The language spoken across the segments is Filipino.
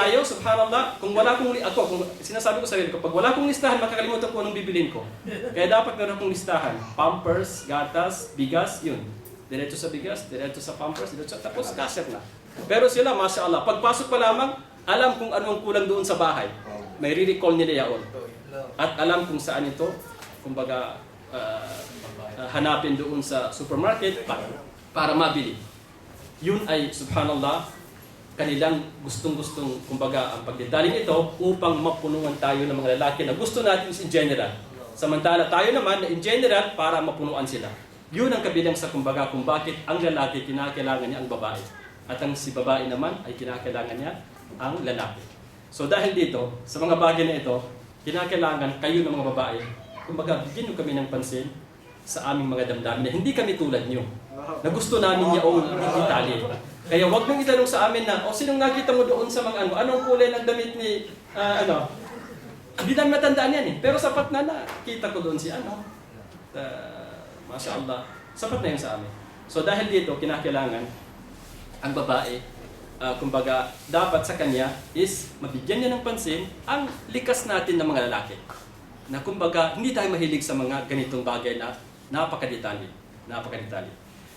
tayo, subhanallah, kung sinasabi ko sa sarili ko, pag wala akong listahan, makakalimutan ko anong bibilin ko. Kaya dapat meron akong listahan. Pampers, gatas, bigas, yun. Diretso sa bigas, diretso sa pampers, diretso tapos kasir na. Pero sila, masya Allah, pagpasok pa lamang, alam kung anong kulang doon sa bahay. May re-recall nila yaon. At alam kung saan ito, kumbaga, hanapin doon sa supermarket para mabili. Yun ay, subhanallah, kanilang gustong-gustong, kumbaga, ang pagdetaling ito upang mapunuan tayo ng mga lalaki na gusto natin in general. Samantala tayo naman na in general para mapunuan sila. Yun ang kabilang sa kumbaga kung bakit ang lalaki kinakailangan niya ang babae. At ang si babae naman ay kinakailangan niya ang lalaki. So dahil dito, sa mga bagay na ito, kinakailangan kayo ng mga babae, kumbaga, bigyan nyo kami ng pansin sa aming mga damdamin na hindi kami tulad nyo. Na gusto namin yaong itali. Kaya wag nang itanong sa amin na, sinong nakita mo doon sa mga anong kulay ng damit ni, hindi namin matandaan yan eh. Pero sapat na nakita ko doon si Masya Allah, sapat na yun sa amin. So dahil dito, kinakailangan ang babae, kumbaga, dapat sa kanya is mabigyan niya ng pansin ang likas natin ng mga lalaki. Na kumbaga, hindi tayo mahilig sa mga ganitong bagay na napakadetali.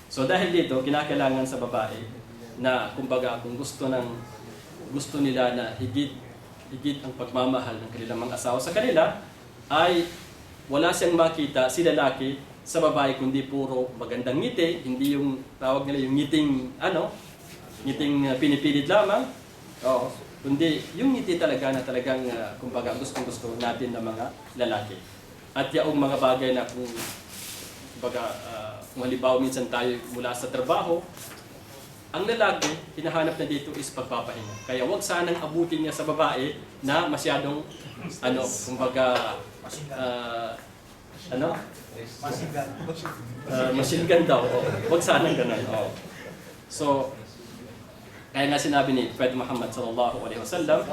So dahil dito, kinakailangan sa babae na kumbaga kung gusto nila na higit ang pagmamahal ng kanilang mga asawa sa kanila, ay wala siyang makita si lalaki sa babae kundi puro magandang ngiti, hindi yung tawag nila yung ngiting pinipilit lamang, kundi yung ngiti talaga na talagang kumbaga gustong-gusto natin ng mga lalaki. At yung mga bagay na kung halimbawa minsan tayo mula sa trabaho, ang lalaki, hinahanap na dito is pagpapahinga. Kaya wag sanang abutin niya sa babae na masyadong, masingan daw. Wag sanang ganun. So, kaya nga sinabi ni Prophet Muhammad sallallahu alaihi wasallam,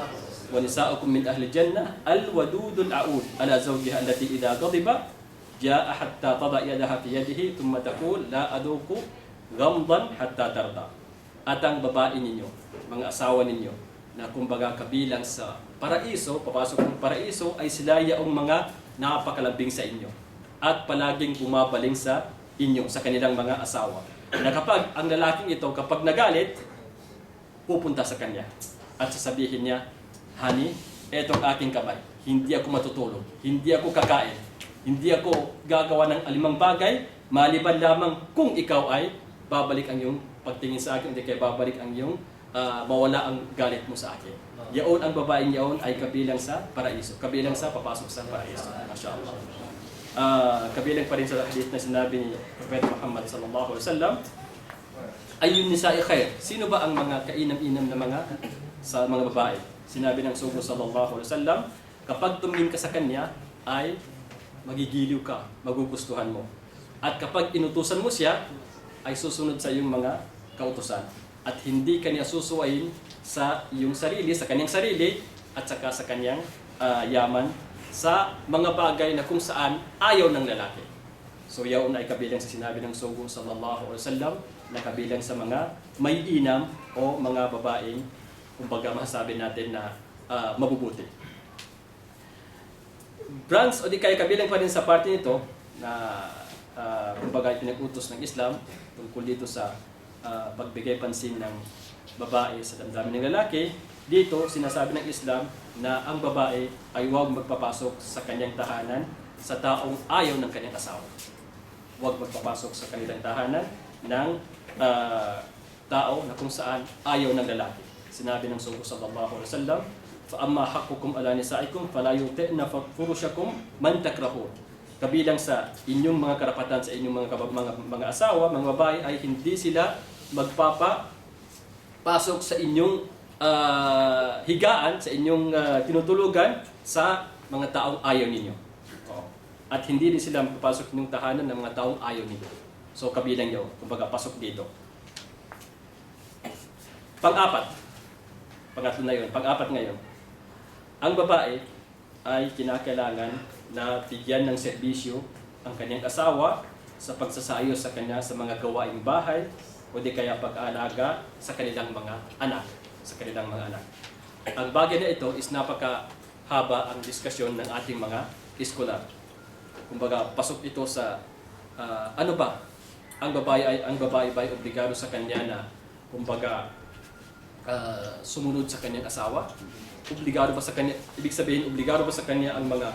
wa nisa'ukum min ahli jannah al-wadudul a'ud ala zawjiha allati idha ghadiba jaa hatta tada yadaha fi yadihi thumma taqul la aduqu ghamdan hatta tarda. At ang babae ninyo, mga asawa ninyo, na kumbaga kabilang sa paraiso, papasok ng paraiso, ay sila yaong mga napakalambing sa inyo. At palaging bumabaling sa inyo, sa kanilang mga asawa. Na kapag ang lalaking ito, kapag nagalit, pupunta sa kanya. At sasabihin niya, honey, etong aking kamay. Hindi ako matutulog. Hindi ako kakain. Hindi ako gagawa ng alimang bagay, maliban lamang kung ikaw ay babalik ang iyong pagtingin sa akin, hindi kaya babalik ang iyong mawala ang galit mo sa akin. Yaon ang babaeng yaon ay kabilang sa paraiso. Kabilang sa papasok sa paraiso. Masya Allah. Kabilang pa rin sa hadith na sinabi ni Prophet Muhammad sallallahu alaihi wasallam, ayun nisa'i khair. Sino ba ang mga kainam-inam na sa mga babae? Sinabi ng Sugo sallallahu alaihi wasallam, kapag tumingin ka sa kanya, ay magigiliw ka, magugustuhan mo. At kapag inutusan mo siya, ay susunod sa iyong mga kautusan. At hindi kanya susuwain sa iyong sarili, sa kanyang sarili, at saka sa kanyang yaman, sa mga bagay na kung saan ayaw ng lalaki. So yaon ay kabilang sa sinabi ng Sugo sallallahu alaihi wasallam, na kabilang sa mga may inam o mga babaeng, kumbaga masasabi natin na mabubuti. Brands o di kaya kabilang pa rin sa parte nito na kumbaga pinag-utos ng Islam tungkol dito sa pagbigay pansin ng babae sa damdamin ng lalaki. Dito sinasabi ng Islam na ang babae ay huwag magpapasok sa kanyang tahanan sa taong ayaw ng kanyang asawa. Huwag magpapasok sa kanilang tahanan ng tao na kung saan ayaw ng lalaki. Sinabi ng Sugo sallallahu alaihi wasallam, fa amma haqqukum ala nisaikum fala yuti'na furushakum man takrahun. Kabilang sa inyong mga karapatan sa inyong mga asawa, mga babae, ay hindi sila magpapasok sa inyong higaan, sa inyong tinutulugan sa mga taong ayaw ninyo. At hindi din sila magpapasok ng tahanan ng mga taong ayaw ninyo. So kabilang yun, kumbaga pasok dito. Pangatlo na yun, pang-apat ngayon. Ang babae ay kinakailangan na bigyan ng serbisyo ang kanyang asawa sa pagsasayo sa kanya sa mga gawaing bahay o di kaya pag-aalaga sa kanilang mga anak. ang bagay na ito is napakahaba ang diskusyon ng ating mga eskolar. Kumbaga, pasok ito sa ano ba? Ang babae ba ay obligado sa kanya na kumbaga sumunod sa kanyang asawa? Obligado ba sa kanya? Ibig sabihin, obligado ba sa kanya ang mga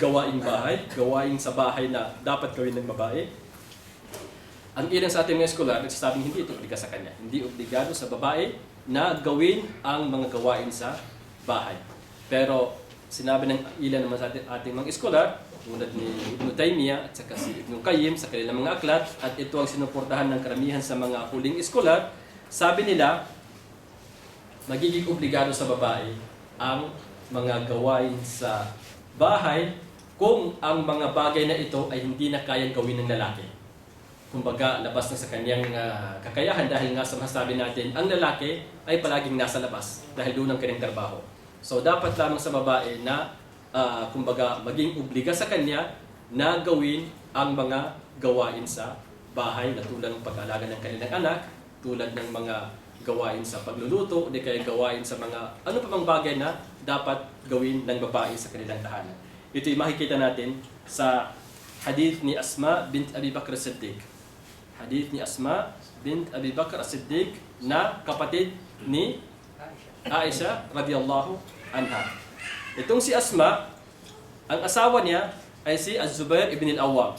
gawaing bahay, gawaing sa bahay na dapat gawin ng babae? Ang ilan sa ating mga eskolar nagsasabing hindi ito obliga sa kanya. Hindi obligado sa babae na gawin ang mga gawain sa bahay. Pero sinabi ng ilan naman sa ating mga eskolar, tulad ni Ibn Taymiyyah at saka si Ibn Qayyim sa kanilang mga aklat, at ito ang sinuportahan ng karamihan sa mga huling eskolar, sabi nila, magiging obligado sa babae ang mga gawain sa bahay kung ang mga bagay na ito ay hindi na kayang gawin ng lalaki. Kumbaga, labas na sa kanyang kakayahan dahil nga sa masabi natin, ang lalaki ay palaging nasa labas dahil doon ang kanyang trabaho. So, dapat lamang sa babae na, kumbaga, maging obliga sa kanya na gawin ang mga gawain sa bahay na tulad ng pag-alaga ng kanilang anak, tulad ng mga gawain sa pagluluto, o di kaya gawain sa mga ano pa bang bagay na dapat gawin ng babae sa kanilang tahanan. Ito ay makikita natin sa hadith ni Asma bint Abi Bakr as-Siddiq. Hadith ni Asma bint Abi Bakr as-Siddiq na kapatid ni Aisha radhiyallahu anha. Itong si Asma, ang asawa niya ay si Az-Zubair ibn al-Awwam.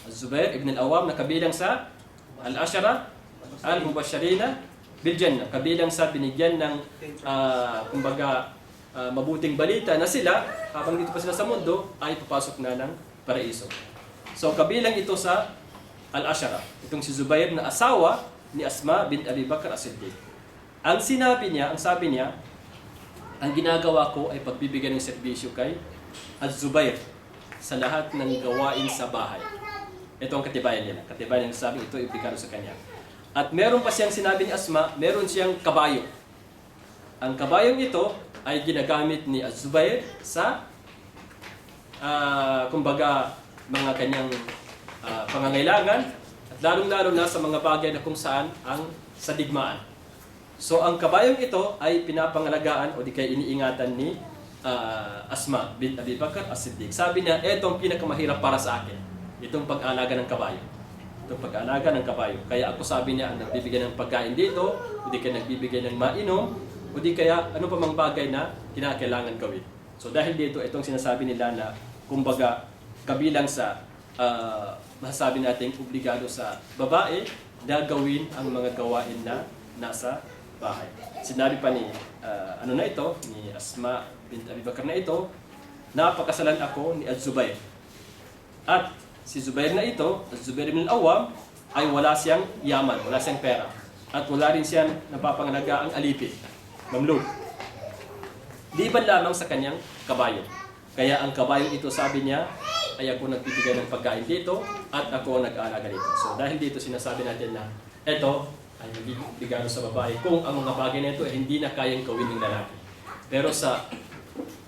Az-Zubair ibn al-Awwam na kabilang sa al-Ashara al-Mubashirina bil Jannah, kabilang sa binigyan ng kumbaga mabuting balita na sila habang dito pa sila sa mundo ay papasok na ng paraiso. So kabilang ito sa Al-Ashara, itong si Zubair na asawa ni Asma bint Abi Bakr as-Siddiq. Ang sabi niya, ang ginagawa ko ay pagbibigyan ng serbisyo kay Az-Zubair sa lahat ng gawain sa bahay. Ito ang katibayan nila. Katibayan ng sabi, ito ibigaro sa kanya. At meron pa siyang sinabi ni Asma, meron siyang kabayo. Ang kabayong ito ay ginagamit ni Az-Zubair sa kumbaga mga kanyang pangangailangan, at lalong-lalo na sa mga bagay na kung saan ang sa digmaan. So ang kabayong ito ay pinapangalagaan o di kaya iniingatan ni Asma bint Abi Bakr as-Siddiq. Sabi niya, etong pinakamahirap para sa akin, itong pag-alaga ng kabayo. Itong pag-alaga ng kabayo. Kaya ako, sabi niya, ang nagbibigay ng pagkain dito, o di kaya nagbibigay ng mainom, o di kaya ano pa mang bagay na kinakailangan gawin. So dahil dito, itong sinasabi nila na kumbaga kabilang sa masasabi natin obligado sa babae na gawin ang mga gawain na nasa bahay. Sinabi pa ni ni Asma bint Abi Bakr na ito, napakasalan ako ni Az-Zubair. At si Zubair na ito, Az-Zubair ibn al-Awwam, ay wala siyang yaman, wala siyang pera. At wala rin siyang napapangalaga ang alipin, mamluk. Liban lamang sa kanyang kabayo. Kaya ang kabayo ito, sabi niya, ay ako nagbibigay ng pagkain dito at ako nag-aalaga dito. So dahil dito sinasabi natin na ito ay magiging obligado sa babae kung ang mga bagay na ito ay hindi na kayang gawin ng lalaki. Pero sa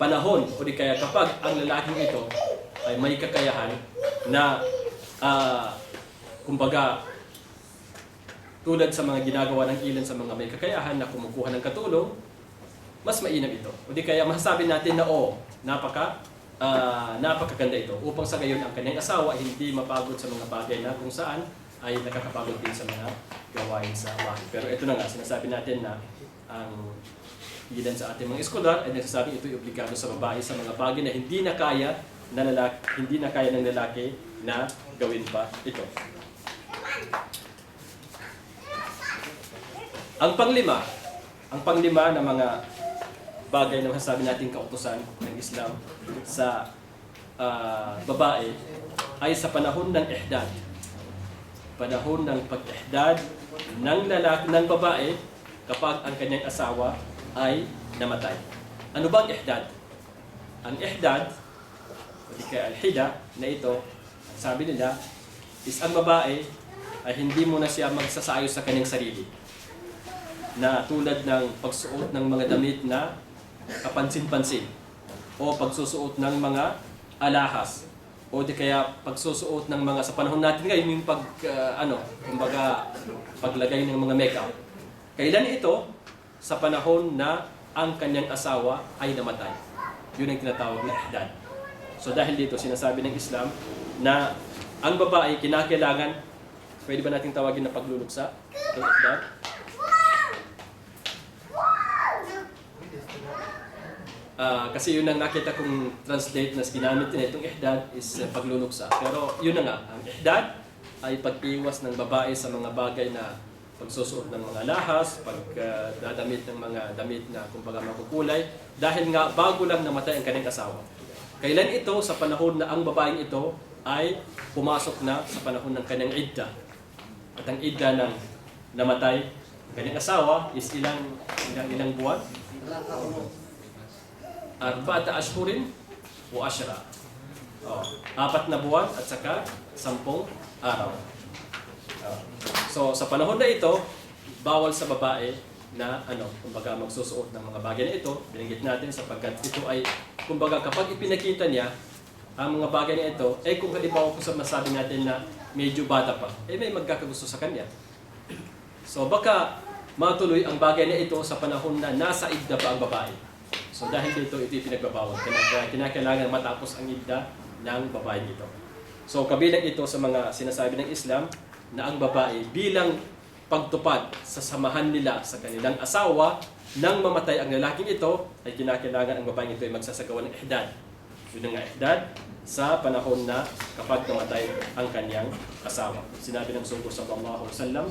panahon o di kaya kapag ang lalaking ito ay may kakayahan na kumbaga tulad sa mga ginagawa ng ilan sa mga may kakayahan na kumukuha ng katulong, mas mainam ito. O di kaya masasabi natin na napakaganda ito upang sa gayon ang kanyang asawa hindi mapagod sa mga bagay na kung saan ay nakakapagod din sa mga gawain sa bahay. Pero ito na nga, sinasabi natin na ang ilan sa ating mga eskolar ay nagsasabing ito ay obligado sa babae sa mga bagay na hindi na kaya ng lalaki na gawin pa ito. Ang panglima na mga bagay na masasabi natin kautusan ng Islam sa babae ay sa panahon ng ihdad. Panahon ng pag-ihdad ng babae kapag ang kanyang asawa ay namatay. Ano ba ang ihdad? Ang ihdad, o di kaya al-hida na ito, sabi nila, is ang babae ay hindi mo na siya magsasayo sa kanyang sarili. Na tulad ng pagsuot ng mga damit na kapansin-pansin o pagsusuot ng mga alahas o di kaya pagsusuot ng mga sa panahon natin ngayon yung paglagay ng mga makeup. Kailan ito? sa panahon na ang kanyang asawa ay namatay. Yun ang tinatawag na ihdad. So dahil dito, sinasabi ng Islam na ang babae kinakailangan, pwede ba nating tawagin na pagluluksa? Itong ihdad? Kasi yun ang nakita kong translate na ginamit na itong ihdad is pagluluksa. Pero yun na nga, ang ihdad ay pag-iwas ng babae sa mga bagay na pagsusuot ng mga lahas, pagdadamit ng mga damit na kumbaga makukulay, dahil nga bago lang namatay ang kanyang asawa. Kailan ito? Sa panahon na ang babaeng ito ay pumasok na sa panahon ng kanyang idda. At ang idda ng namatay ang kanyang asawa is ilang buwan? 4 ashhurin wa 10. 4 na buwan at saka 10 araw. So sa panahon na ito, bawal sa babae na kumbaga magsusuot ng mga bagay na ito. Binanggit natin sapagkat ito ay kumbaga kapag ipinakita niya ang mga bagay na ito, kung halimbawa kung masabi natin na medyo bata pa, may magkakagusto sa kanya. So baka matuloy ang bagay na ito sa panahon na nasa idda pa ang babae. So dahil dito, ito yung pinagbabawal. Kinakailangan matapos ang idda ng babae dito. So kabilang ito sa mga sinasabi ng Islam na ang babae bilang pagtupad sa samahan nila sa kanilang asawa nang mamatay ang lalaking ito, ay kinakailangan ang babaeng ito ay magsasagawa ng ihdad. Yun ang ihdad sa panahon na kapag namatay ang kanyang asawa. Sinabi ng Rasulullah sallallahu alaihi wasallam,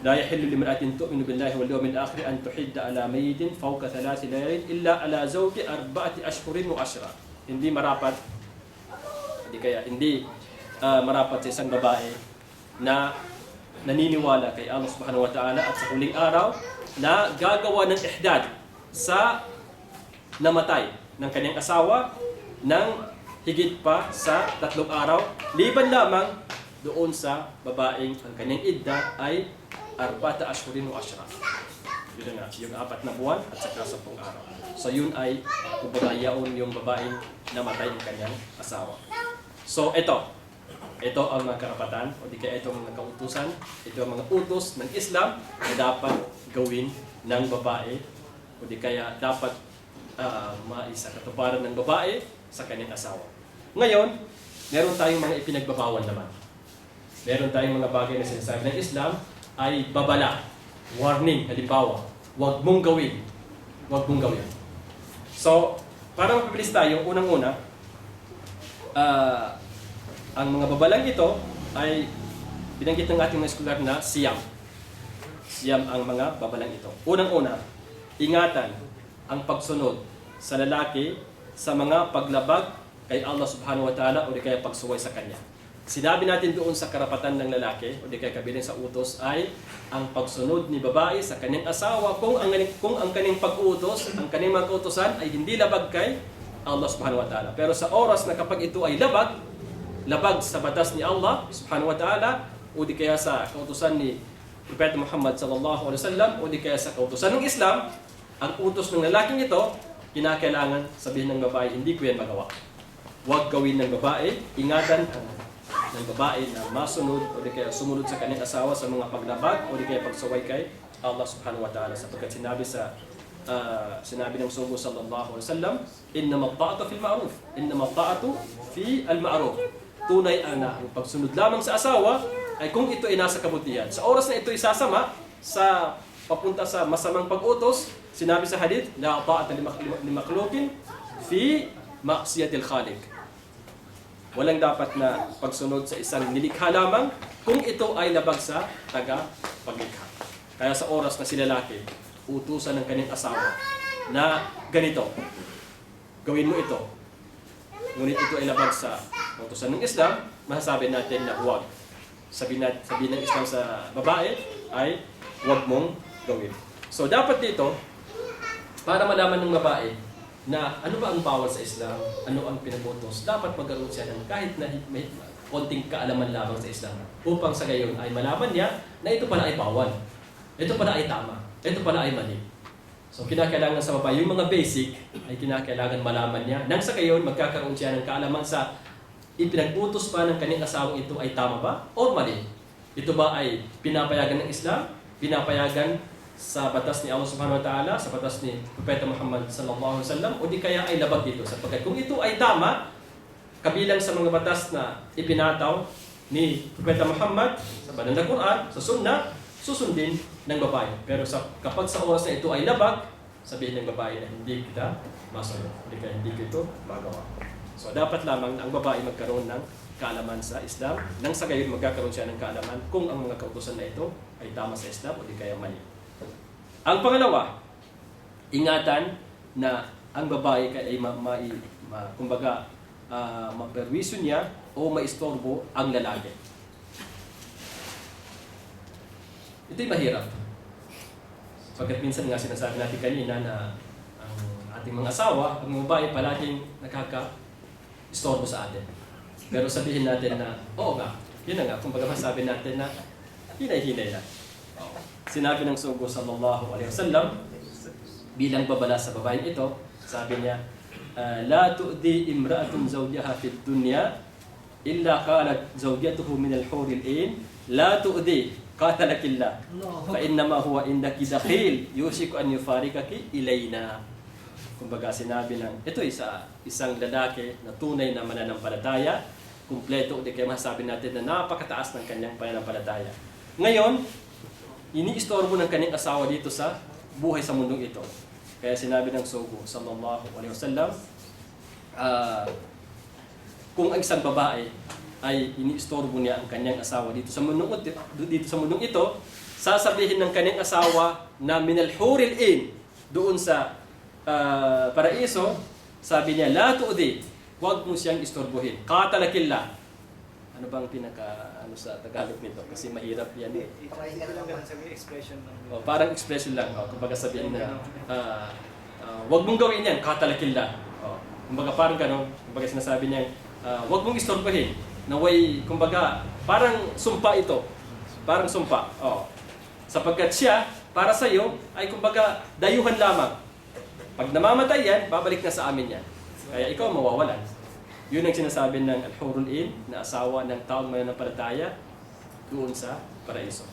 لا يحل لامرأة تؤمن بالله واليوم الآخر أن تحد على ميت فوق 3 ليال إلا على زوج 4 أشهر و10. Hindi marapat, hindi marapat sa isang babae na naniniwala kay Allah subhanahu wa ta'ala at sa huling araw na gagawa ng ihdad sa namatay ng kanyang asawa ng higit pa sa 3 araw, liban lamang doon sa babaeng ang kanyang idda ay 4 ashhurin wa 10. Yun nga, yung 4 na buwan at saka 10 araw. So yun ay kumbaga yaon yung babaeng namatay ng kanyang asawa. So ito ang mga karapatan o di kaya itong mga kautusan, ito ang mga utos ng Islam na dapat gawin ng babae o di kaya dapat maisakatuparan ng babae sa kanyang asawa. Ngayon, meron tayong mga ipinagbabawal naman. Meron tayong mga bagay na sinasabi ng Islam ay babala, warning, halimbawa, huwag mong gawin. Huwag mong gawin. So, para mapabilis tayo, unang-una, ang mga babalang ito ay binanggit ng ating mga eskular na siyam. Siyam ang mga babalang ito. Unang-una, ingatan ang pagsunod sa lalaki sa mga paglabag kay Allah subhanahu wa ta'ala o di kaya pagsuway sa kanya. Sinabi natin doon sa karapatan ng lalaki o di kaya kabilang sa utos ay ang pagsunod ni babae sa kanyang asawa kung ang kanyang pag-utos, ang kanyang mga kautosan ay hindi labag kay Allah subhanahu wa ta'ala. Pero sa oras na kapag ito ay labag sa batas ni Allah subhanahu wa ta'ala o di kaya sa kautosan ni Propeta Muhammad sallallahu alaihi wasallam o di kaya sa kautosan ng Islam, ang utos ng lalaking ito, kinakailangan sabihin ng babae, hindi ko yan magawa. Huwag gawin ng babae, ingatan ng babae na masunod o di kaya sumunod sa kanyang asawa sa mga paglabag o di kaya pagsuway kay Allah subhanahu wa ta'ala. Sapagkat sinabi ng Rasulullah sallallahu alaihi wasallam, innama ta'atu fil ma'ruf, innama ta'atu fi al-ma'ruf. Tunay na ang pagsunod lamang sa asawa ay kung ito ay nasa kabutihan. Sa oras na ito ay sasama sa papunta sa masamang pag-utos, sinabi sa hadith, la ta'ata li makhluqin fi ma'siyatil khaliq. Walang dapat na pagsunod sa isang nilikha lamang kung ito ay labag sa taga-paglikha. Kaya sa oras na si lalaki, utusan ng kanyang asawa na ganito, gawin mo ito. Ngunit ito ay labag sa utusan ng Islam, masasabi natin na huwag. Sabihin ng Islam sa babae ay huwag mong gawin. So dapat dito, para malaman ng babae na ano ba ang bawal sa Islam, ano ang pinagutos, dapat magkaroon siya ng kahit na may konting kaalaman lamang sa Islam upang sa gayon ay malaman niya na ito pala ay bawal, ito pala ay tama, ito pala ay mali. So kinakailangan sa babae, yung mga basic ay kinakailangan malaman niya nang sa gayon magkakaroon siya ng kaalaman sa ipinag-utos pa ng kanyang asawang ito ay tama ba o mali. Ito ba ay pinapayagan ng Islam, pinapayagan sa batas ni Allah Subhanahu wa Ta'ala, sa batas ni Propeta Muhammad sallallahu alaihi wasallam, o di kaya ay labag dito. Sapagkat kung ito ay tama, kabilang sa mga batas na ipinataw ni Propeta Muhammad sa banal na Quran, sa Sunnah, susundin ng babae. Pero kapag sa oras na ito ay labag, sabihin ng babae na hindi kita masunod, hindi ko ito magawa. So dapat lamang ang babae magkaroon ng kaalaman sa Islam, nang sa gayon magkakaroon siya ng kaalaman kung ang mga kautusan na ito ay tama sa Islam o di kaya mali. Ang pangalawa, ingatan na ang babae ay kumbaga maperwisyo niya o maistorbo ang lalaki. Ito'y mahirap. Pagkat minsan nga sinasabi natin kanina na ang ating mga asawa, ang mga babae palaging nakaka-istorbo sa atin. Pero sabihin natin na, oo nga, yun na nga, kumbaga masabi natin na hinay-hinay na. Sinabi ng Sugo sallallahu alaihi wasallam bilang babala sa babaeng ito, sabi niya, la tu'di imra'atun zawjaha fid dunya illa qalat zawjatuhu min al-huril 'ain la tu'di qatalakillah fa innama huwa indaki dakhil yushiku an yufarikaki ilayna. Kumbaga sinabi ng ito isang lalaki na tunay na mananampalataya, kumpleto, di kaya masasabi natin na napakataas ng kanyang pananampalataya. Ngayon, iniistorbo ng kanyang asawa dito sa buhay sa mundong ito. Kaya sinabi ng Sugo sallallahu alaihi wasallam, kung ang isang babae ay iniistorbo niya ang kanyang asawa dito sa mundong ito, sasabihin ng kanyang asawa na minal huril 'ain doon sa paraiso, sabi niya, la tu'di, huwag mo siyang istorbohin. Qatalakillah. Ano bang sa Tagalog nito? Kasi mahirap yan eh. Parang expression lang. Kumbaga sabihin na, huwag mong gawin yan, qatalakillah. Kumbaga parang gano'n, kumbaga sinasabi niya, huwag mong istorbohin. Kumbaga, parang sumpa ito. Parang sumpa. Sapagkat siya, para sa iyo, ay kumbaga dayuhan lamang. Pag namamatay yan, babalik na sa amin yan. Kaya ikaw mawawalan. Yun ang sinasabi ng al-hurul 'ain na asawa ng taong mananampalataya doon sa paraiso.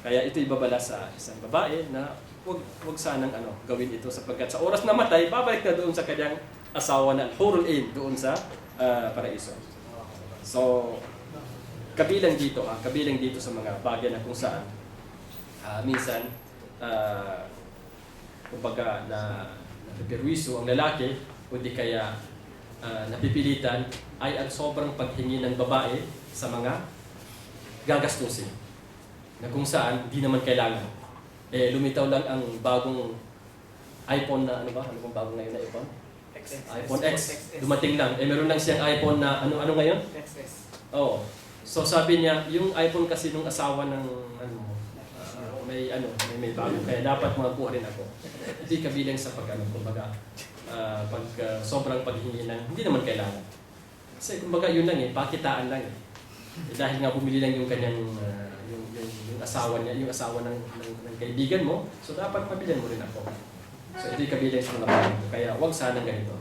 Kaya ito ibabala sa isang babae na huwag sanang gawin ito sapagkat sa oras na matay, babalik na doon sa kanyang asawa na al-hurul 'ain doon sa paraiso. So, kabilang dito sa mga bagay na kung saan minsan kumbaga na napiperwiso ang lalaki o di kaya napipilitan ay ang sobrang paghingi ng babae sa mga gagastusin na kung saan di naman kailangan. Lumitaw lang ang bagong iPhone na ano bang bago ngayon na iPhone? iPhone X. Dumating lang. Meron lang siyang iPhone na ano ngayon? XS. Oo. So sabi niya, yung iPhone kasi nung asawa ng may bago. Kaya dapat makakuha rin ako. Hindi kabilang sa kumbaga, pag sobrang paghingi ng, hindi naman kailangan. Kasi kumbaga yun lang pakitaan lang dahil nga bumili lang yung kanyang, yung asawa niya, yung asawa ng kaibigan mo, so dapat mabilan mo rin ako. So ito'y kabilang sa mga bagay. Kaya huwag sanang ganito.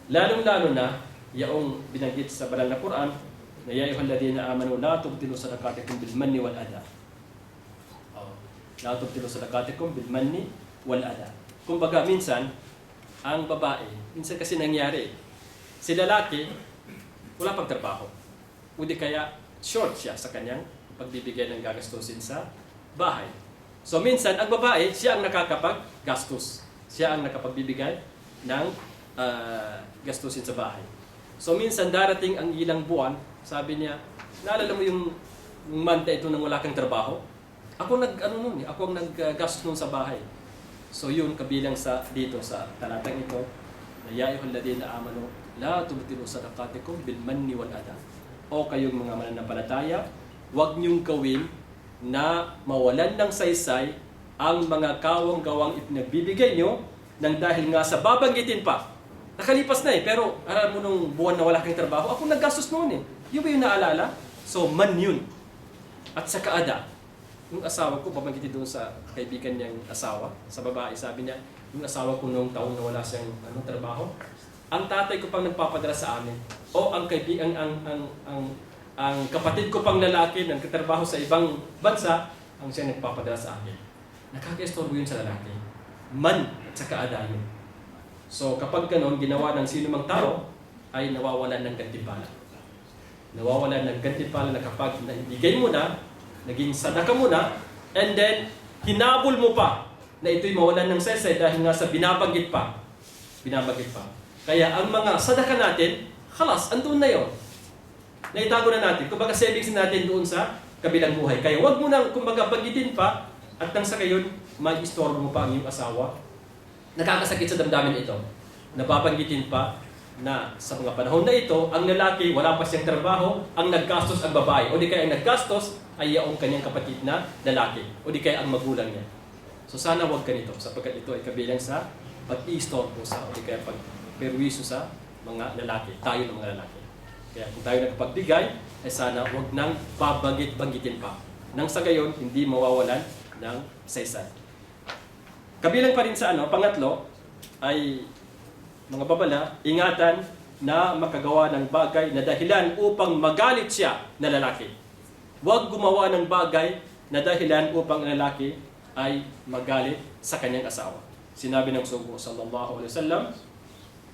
Lalong-lalo na, yaong binanggit sa banal na Quran, na ya ayyuhalladhina amanu la tubtilu sadaqatikum bil manni wal adha. La tubtilu sadaqatikum bil manni wal adha. Kumbaga minsan ang babae, minsan kasi nangyari, si lalaki wala pang trabaho. O di kaya short siya sa kanyang pagbibigay ng gagastusin sa bahay. So minsan ang babae, siya ang nakakapag-gastos. Siya ang nakapagbibigay ng gastusin sa bahay. So minsan darating ang ilang buwan, sabi niya, naalala mo yung month na ito nang wala kang trabaho? Ako ang naggastos nun sa bahay. So yun, kabilang dito sa talatang ito, na ya ayyuhalladhina amanu la tubtilu sadaqatikum bil manni wal adha. O kayong mga mananampalataya, huwag niyong gawin na mawalan ng saysay ang mga kawang-gawang ipinagbibigay niyo nang dahil nga sa babanggitin pa. Nakalipas na pero alam mo nung buwan na wala kang trabaho, ako naggastos noon Yung ba yung naalala? So man yun. At sa kaada, yung asawa ko, babanggitin doon sa kaibigan niyang asawa, sa babae, sabi niya, yung asawa ko noong taon na wala siyang trabaho, ang tatay ko pang nagpapadala sa amin, o ang kaibigan, ang kapatid ko pang lalaki nang katrabaho sa ibang bansa, ang siya nagpapadala sa akin. Nakaka-istorbo yun sa lalaki. Man at saka adayo. So kapag ganon, ginawa ng sino mang tao, ay nawawalan ng gantimpala. Nawawalan ng gantimpala na kapag naibigay mo na, naging sadaka mo na, and then hinabol mo pa na ito'y mawalan ng sese dahil nga sa binabanggit pa. Binabanggit pa. Kaya ang mga sadaka natin, halas, andun na yun. Naitago na natin. Kumbaga savings natin doon sa kabilang buhay. Kaya wag mo nang kumbaga banggitin pa at nang sa gayon, mag-istorbo mo pa ang iyong asawa. Nakakasakit sa damdamin ito. Napapanggitin pa na sa mga panahon na ito, ang lalaki wala pa siyang trabaho, ang naggastos ang babae. O di kaya ang naggastos ay yaong kanyang kapatid na lalaki. O di kaya ang magulang niya. So sana wag ganito sapagkat ito ay kabilang sa pag-i-istorbo sa o di kaya pag-perwisyo sa mga lalaki. Tayo ng mga lalaki. Kaya kung tayo nagpagbigay, ay sana wag nang babanggitin pa. Nang sa gayon, hindi mawawalan ng saysay. Kabilang pa rin sa pangatlo, ay mga babala, ingatan na makagawa ng bagay na dahilan upang magalit siya na lalaki. Huwag gumawa ng bagay na dahilan upang ang lalaki ay magalit sa kanyang asawa. Sinabi ng Sugo sallallahu alaihi wasallam,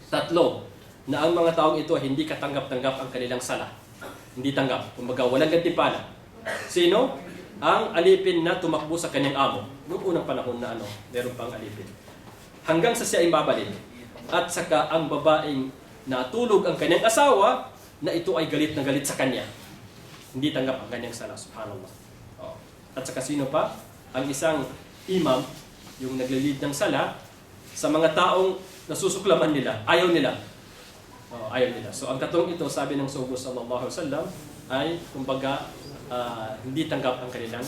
tatlo, na ang mga taong ito hindi katanggap-tanggap ang kanilang sala. Hindi tanggap. Kumbaga, walang gantimpala. Sino? Ang alipin na tumakbo sa kanyang amo. Noong unang panahon na meron pang alipin. Hanggang sa siya ay babalik. At saka ang babaeng natulog ang kanyang asawa na ito ay galit na galit sa kanya. Hindi tanggap ang kanyang sala. Subhanallah. At saka sino pa? Ang isang imam, yung naglilid ng sala, sa mga taong nasusuklaman nila, ayaw nila. Ayaw nila. So ang tatlong ito, sabi ng Sugo sallallahu alaihi wasallam, ay kumbaga hindi tanggap ang kanilang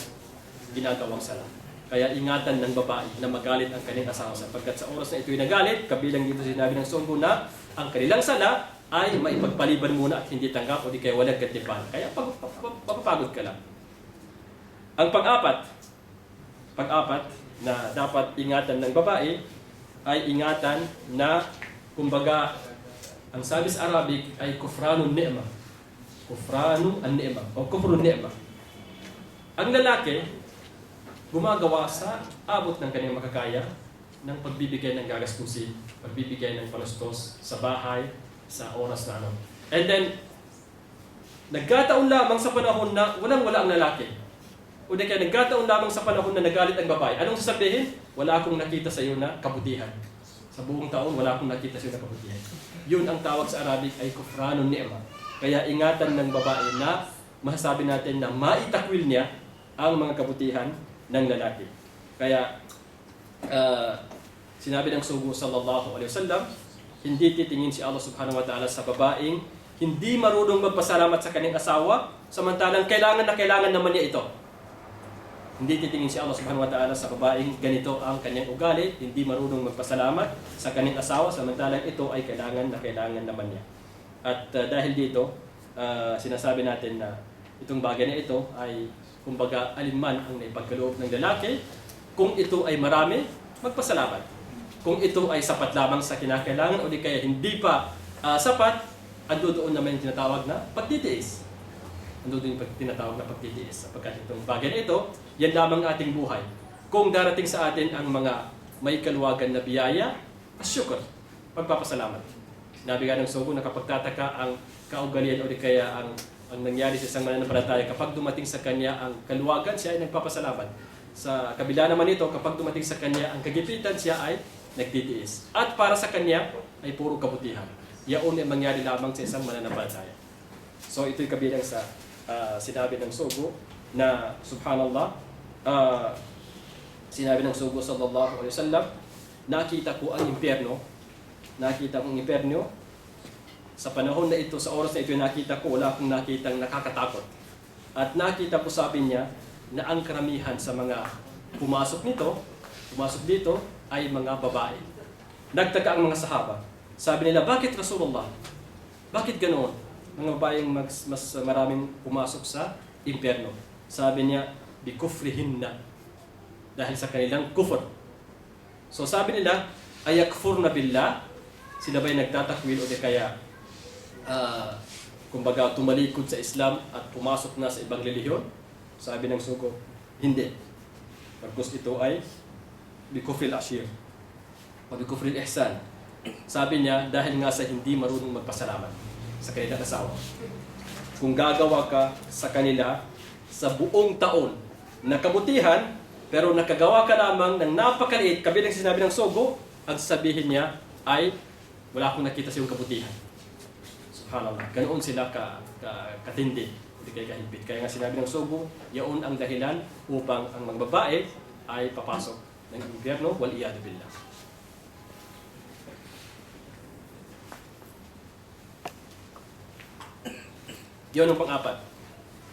ginagawang sala. Kaya ingatan ng babae na magalit ang kanilang asawa sapagkat sa oras na ito'y nagalit, kabilang dito sinabi ng Sugo na ang kanilang sala ay maipagpaliban muna at hindi tanggap o di kaya walang gantimpala. Kaya papapagod ka lang. Ang pang-apat na dapat ingatan ng babae ay ingatan na kumbaga ang sabi sa Arabic ay kufranun ni'ma. Kufranu an-ni'ma o kufrun ni'ma. Ang lalaki gumagawa sa abot ng kanyang makakaya ng pagbibigay ng gagastusin, pagbibigay ng panustos sa bahay, sa oras na And then, nagkataon lamang sa panahon na walang-wala ang lalaki. O di kaya nagkataon lamang sa panahon na nagalit ang babae. Anong sasabihin? Wala akong nakita sa iyo na kabutihan. Sa buong taon, wala akong nakita sa iyo na kabutihan. Yun ang tawag sa Arabic ay kufranun ni'ma. Kaya ingatan ng babae na masasabi natin na maitakwil niya ang mga kabutihan ng lalaki. Kaya sinabi ng Sugo sallallahu alaihi wasallam, hindi titingin si Allah subhanahu wa ta'ala sa babaeng hindi marunong magpasalamat sa kanyang asawa, samantalang kailangan naman niya ito. Hindi titingin si Allah subhanahu wa ta'ala sa babaeng ganito ang kanyang ugali, hindi marunong magpasalamat sa kanyang asawa, samantalang ito ay kailangan naman niya. At dahil dito, sinasabi natin na itong bagay na ito ay kumbaga alinman ang naipagkaloob ng lalaki. Kung ito ay marami, magpasalamat. Kung ito ay sapat lamang sa kinakailangan o di kaya hindi pa sapat, ando doon naman yung tinatawag na pagtitiis. Ando doon yung tinatawag na pagtitiis. Sapagkat itong bagay na ito, yan lamang ating buhay. Kung darating sa atin ang mga may kaluwagan na biyaya, asyukur, pagpapasalamat. Nabi nga ng Sugo na kapag tataka ang kaugalian o di kaya ang nangyari sa isang mananampalataya, kapag dumating sa kanya ang kaluwagan, siya ay nagpapasalamat. Sa kabila naman ito, kapag dumating sa kanya ang kagipitan, siya ay nagtitiis. At para sa kanya ay puro kabutihan. Yaon ay mangyari lamang sa isang mananampalataya. So ito'y kabilang sa sinabi ng Sugo na subhanallah, sinabi ng Sugo sallallahu alaihi wasallam, nakita ko ang impyerno, sa panahon na ito, sa oras na ito nakita ko, wala akong nakitang nakakatakot. At nakita ko, sabi niya, na ang karamihan sa mga pumasok dito, ay mga babae. Nagtaka ang mga sahaba. Sabi nila, bakit Rasulullah? Bakit ganoon? Mga babaeng mas maraming pumasok sa impyerno. Sabi niya, bikufrihinna. Dahil sa kanilang kufr. So sabi nila, ayakfurna billah. Sila ba'y nagtatakwil o di kaya kumbaga tumalikod sa Islam at pumasok na sa ibang relihiyon? Sabi ng Sugo, hindi. Pagkus ito ay bikufril ashir o bikufril ihsan. Sabi niya, dahil nga sa hindi marunong magpasalamat sa kanilang asawa. Kung gagawa ka sa kanila sa buong taon na kabutihan, pero nakagawa ka lamang ng napakaliit, kabilang sinabi ng Sogo, ang sabihin niya ay, wala akong nakita sa iyong kabutihan. Subhanallah, ganoon sila katindi, hindi kayo kahigpit. Kaya nga sinabi ng Sogo, yaon ang dahilan upang ang mga babae ay papasok ng impyerno, wal iyadu billah. Yun ang pang-apat.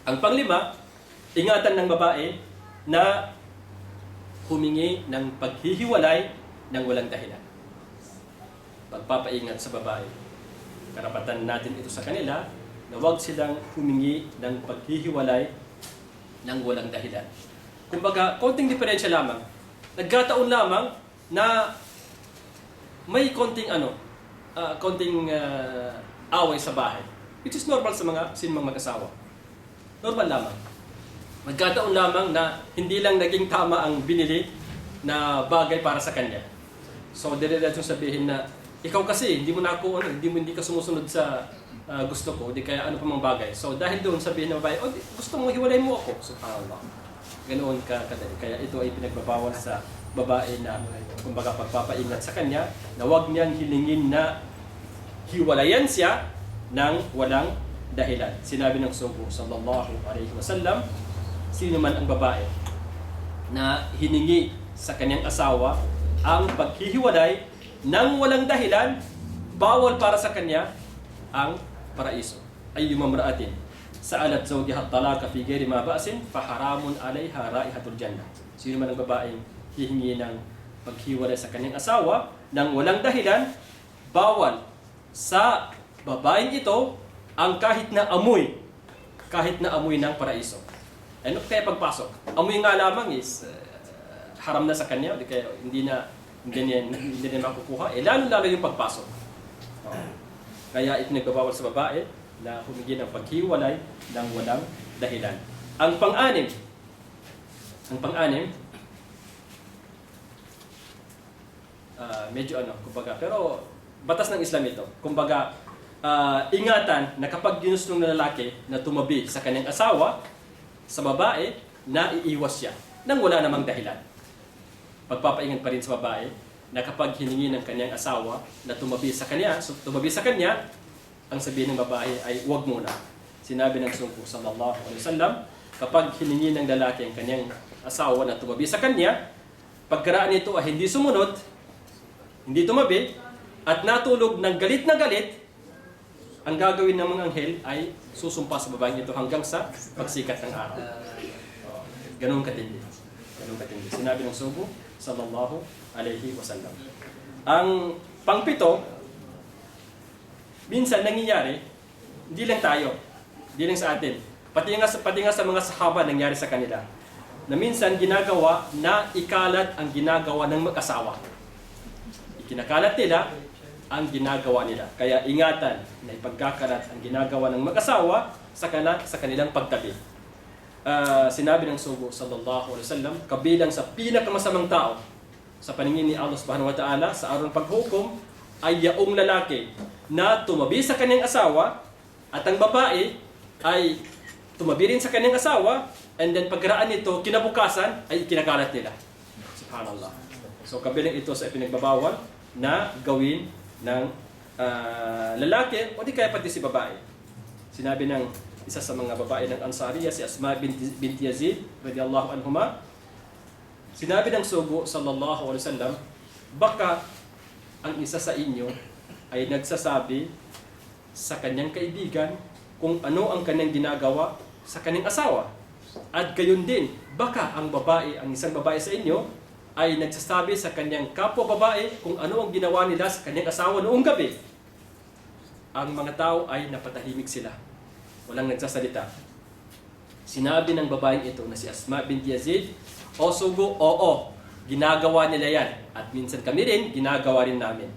Ang pang-lima, ingatan ng babae na humingi ng paghihiwalay ng walang dahilan. Pagpapaingat sa babae. Karapatan natin ito sa kanila na huwag silang humingi ng paghihiwalay ng walang dahilan. Kumbaga, konting diferensya lamang. Nagkataon lamang na may konting away sa bahay. Which is normal sa mga sinumang mag-asawa. Normal lamang. Magkataon lamang na hindi lang naging tama ang binili na bagay para sa kanya. So, diretso sabihin na, ikaw kasi, hindi hindi ka sumusunod sa gusto ko, di kaya ano pa mang bagay. So, dahil doon sabihin ng babae, gusto mo, hiwalay mo ako. Subhanallah. Ganoon kadali. Kaya ito ay pinagbabawal sa babae na, kumbaga, pagpapaingat sa kanya, na huwag niyang hilingin na hiwalayan siya ng walang dahilan. Sinabi ng Sugo sallallahu alaihi wasallam, sino man ang babae na hiningi sa kanyang asawa ang paghihiwalay ng walang dahilan, bawal para sa kanya ang paraiso. Ay yumamra'atin sa'alat zawjiha at-talaqa fi ghairi ma ba'sin fa haramun 'alayha ra'ihatul jannah. Sino man ang babaeng hihingi ng paghiwalay sa kanyang asawa ng walang dahilan, bawal sa babaeng ito ang kahit na amoy ng paraiso. Ano kaya pagpasok? Amoy nga lamang is haram na sa kanya, kaya hindi na makukuha. Lalo yung pagpasok. Kaya ipinagbabawal sa babae na humingi ng paghiwalay ng walang dahilan. Ang pang-anim, medyo kumbaga, pero batas ng Islam ito. Kumbaga, ingatan na kapag ginusto ng lalaki na tumabi sa kanyang asawa, sa babae, na iiwas siya nang wala namang dahilan. Pagpapaingat pa rin sa babae na kapag hiningi ng kanyang asawa na tumabi sa kanya, ang sabihin ng babae ay huwag muna. Sinabi ng Sugo sallallahu alaihi wasallam, kapag hiningi ng lalaki ang kanyang asawa na tumabi sa kanya, pagkaraan nito ay hindi sumunod, hindi tumabi, at natulog ng galit na galit, ang gagawin ng mga anghel ay susumpa sa babaeng ito hanggang sa pagsikat ng araw. Ganun katindi. Sinabi ng Sugo sallallahu alaihi wasallam. Ang pangpito, minsan nangyayari, hindi lang tayo, hindi lang sa atin, pati nga sa mga sahaba nangyari sa kanila, na minsan ginagawa na ikalat ang ginagawa ng mag-asawa. Ikinakalat nila ang ginagawa nila. Kaya ingatan na ipagkakalat ang ginagawa ng mag-asawa sa kanilang pagtabi. Sinabi ng Sugo sallallahu alaihi wasallam, kabilang sa pinakamasamang tao sa paningin ni Allah subhanahu wa ta'ala sa araw ng paghukom ay yaong lalaki na tumabi sa kanyang asawa at ang babae ay tumabi rin sa kanyang asawa, and then pagkaraan nito, kinabukasan ay kinakalat nila. Subhanallah. So kabilang ito sa ipinagbabawal na gawin ng lalaki o di kaya pati si babae. Sinabi ng isa sa mga babae ng Ansariya, si Asma binti Yazid radiyallahu anhuma, sinabi ng Sugo sallallahu alaihi wasallam, baka ang isa sa inyo ay nagsasabi sa kanyang kaibigan kung ano ang kanyang ginagawa sa kanyang asawa. At gayon din, baka ang isang babae sa inyo ay nagsasabi sa kanyang kapwa babae kung ano ang ginawa nila sa kanyang asawa noong gabi. Ang mga tao ay napatahimik sila. Walang nagsasalita. Sinabi ng babaeng ito na si Asma binti Yazid, o Sugo, oo, ginagawa nila yan. At minsan kami rin, ginagawa rin namin.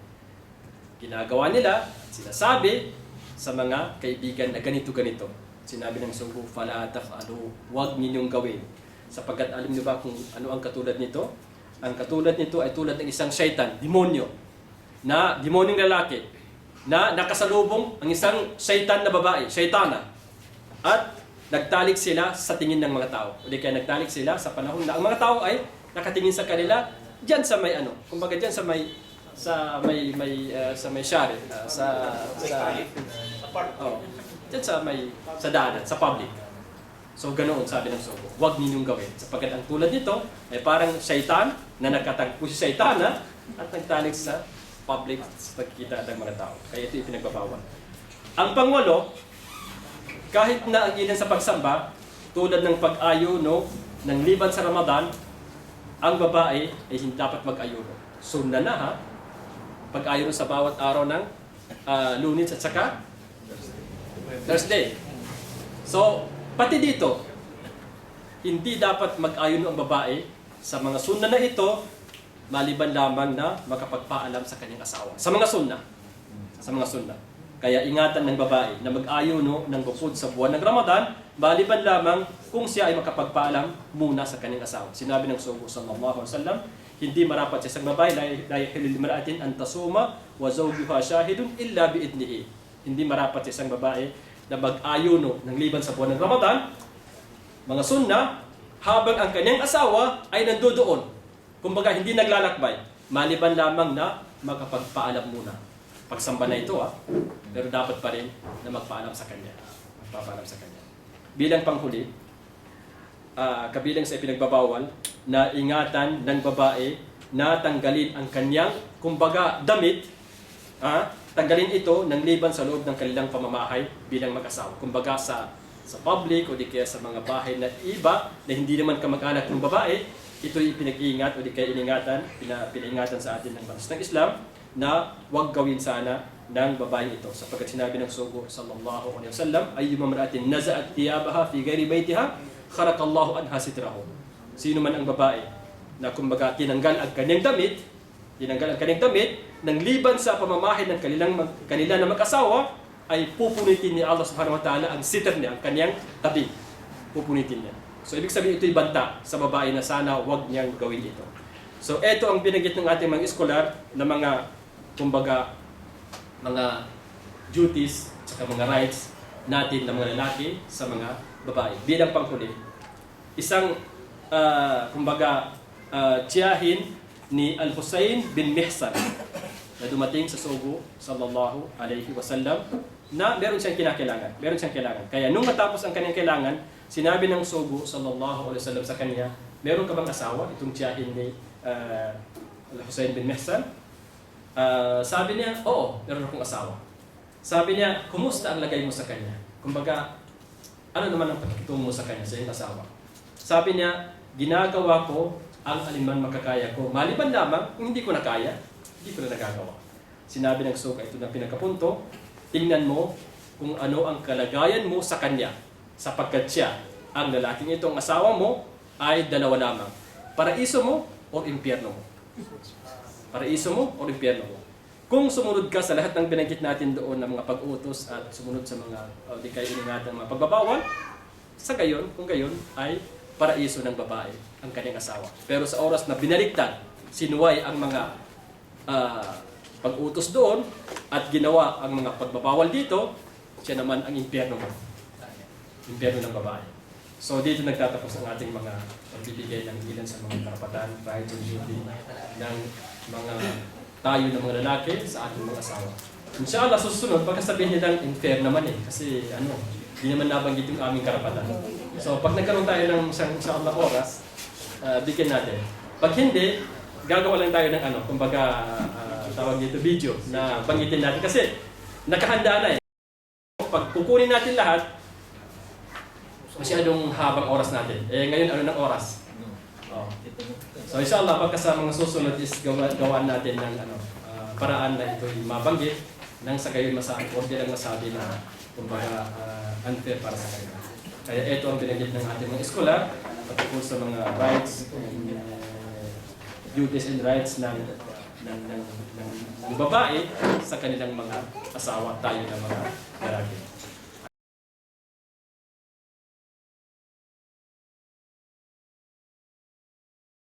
Ginagawa nila, sinasabi sa mga kaibigan na ganito-ganito. Sinabi ng Sugo, fala taf'alu, huwag ninyong gawin. Sapagkat alam niyo ba kung ano ang katulad nito? Ang katulad nito ay tulad ng isang shaitan, demonyo, na demonyong lalaki, na nakasalubong ang isang shaitan na babae, shaitana, at nagtalik sila sa tingin ng mga tao. O di kaya nagtalik sila sa panahon na ang mga tao ay nakatingin sa kanila diyan sa may ano, kumbaga diyan sa may shari, diyan sa daanan, sa public. So ganoon sabi ng Sogo, huwag ninyong gawin. Sapagkat ang tulad nito ay parang shaitan na nagkatagpo si shaitana at nagtalik sa public sa pagkikita ng mga tao. Kaya ito ipinagbabawal. Ang pangwalo, kahit na ang ilan sa pagsamba, tulad ng pag-ayuno ng liban sa Ramadan, ang babae ay hindi dapat mag-ayuno. Sunna na ha, pag-ayuno sa bawat araw ng Lunes at saka Thursday. So, pati dito, hindi dapat mag-ayuno ang babae sa mga sunna na ito, maliban lamang na makapagpaalam sa kanyang asawa. Sa mga sunna. Sa mga sunna. Kaya ingatan ng babae na mag-ayuno ng bukod sa buwan ng Ramadan, maliban lamang kung siya ay makapagpaalam muna sa kanyang asawa. Sinabi ng Sugo sallallahu alaihi wasallam, hindi marapat sa isang babae la yahillu limra'atin an tasuma wa zawjuha shahidun illa biidnihi. Hindi marapat sa isang babae na mag-ayuno ng liban sa buwan ng Ramadan, mga sunna, habang ang kanyang asawa ay nandoon. Kumbaga hindi naglalakbay, maliban lamang na makapagpaalam muna. Pagsamba na ito pero dapat pa rin na magpaalam sa kanya. Magpapaalam sa kanya. Bilang panghuli, kabilang sa ipinagbabawal na ingatan ng babae na tanggalin ang kanyang, kumbaga, damit, tanggalin ito ng liban sa loob ng kanilang pamamahay bilang mag-asawa. Kumbaga sa public o di kaya sa mga bahay na iba na hindi naman kamag-anak ng babae, ito'y pinag-iingat o di kaya pinaingatan sa atin ng batas ng Islam na huwag gawin sana ng babaeng ito. Sapagkat sinabi ng Sugo sallallahu alaihi wasallam, ayyuma mar'atin naza'at thiyabaha fi ghairi baytiha kharakallahu anha sitrahu. Sino man ang babae na kumbaga tinanggal ang kanyang damit ng liban sa pamamahay ng kanila na mag-asawa, ay pupunitin ni Allah subhanahu wa ta'ala ang sitr niya, ang kanyang tabi. Pupunitin niya. So ibig sabihin ito'y banta sa babae na sana huwag niyang gawin ito. So ito ang binanggit ng ating mga eskolar na mga, kumbaga, mga duties at mga rights natin ng mga lalaki sa mga babae. Bilang panghuli, isang kumbaga tiyahin ni Al-Husayn bin Mihsan na dumating sa Sugo sallallahu alaihi wasallam na meron siyang kailangan. Kaya nung matapos ang kanyang kailangan, sinabi ng Sugo sallallahu alaihi wasallam sa kanya, meron ka bang asawa? Itong tiyahin ni Al-Husayn bin Mihsan. Sabi niya, oo, meron akong asawa. Sabi niya, kumusta ang lagay mo sa kanya? Kumbaga, ano naman ang pakikitungo mo sa kanya, sa iyong asawa? Sabi niya, ginagawa ko ang aliman makakaya ko. Maliban lamang, kung hindi ko na kaya, hindi ko na nagagawa. Sinabi ng Sugo, ito na pinakapunto, tingnan mo kung ano ang kalagayan mo sa kanya, sapagkat siya, ang lalaking itong asawa mo, ay dalawa lamang. Paraiso mo o impyerno mo. Paraiso mo o impyerno mo. Kung sumunod ka sa lahat ng binanggit natin doon ng mga pag-utos at sumunod sa mga di kayo iningatan ng mga pagbabawal, sa gayon, kung gayon, ay paraiso ng babae ang kanyang asawa. Pero sa oras na binaliktad, sinuway ang mga pag-utos doon at ginawa ang mga pagbabawal dito, siya naman ang impyerno mo. Impyerno ng babae. So dito nagtatapos ang ating mga pagbibigay ng ilan sa mga karapatan, right and duty ng mga tayo ng mga lalaki sa ating mga asawa. Inshallah, susunod, pagkasabihin nilang unfair naman kasi hindi naman nabanggit yung aming karapatan. So pag nagkaroon tayo ng inshallah oras, bigyan natin. Pag hindi, gagawa lang tayo ng kumbaga tawag dito video na banggitin natin kasi nakahanda na Pag kukunin natin lahat, masyadong habang oras natin. Ngayon ano ng oras? So inshallah pagka sa mga susunod is gawaan natin ng paraan na ito'y mabanggit nang sa gayon lang masabi na kumbaga unfair para sa kanila. Kaya ito ang binanggit ng ating mga eskolar patungkol sa mga rights and duties and rights ng babae sa kanilang mga asawa, tayo ng mga lalaki.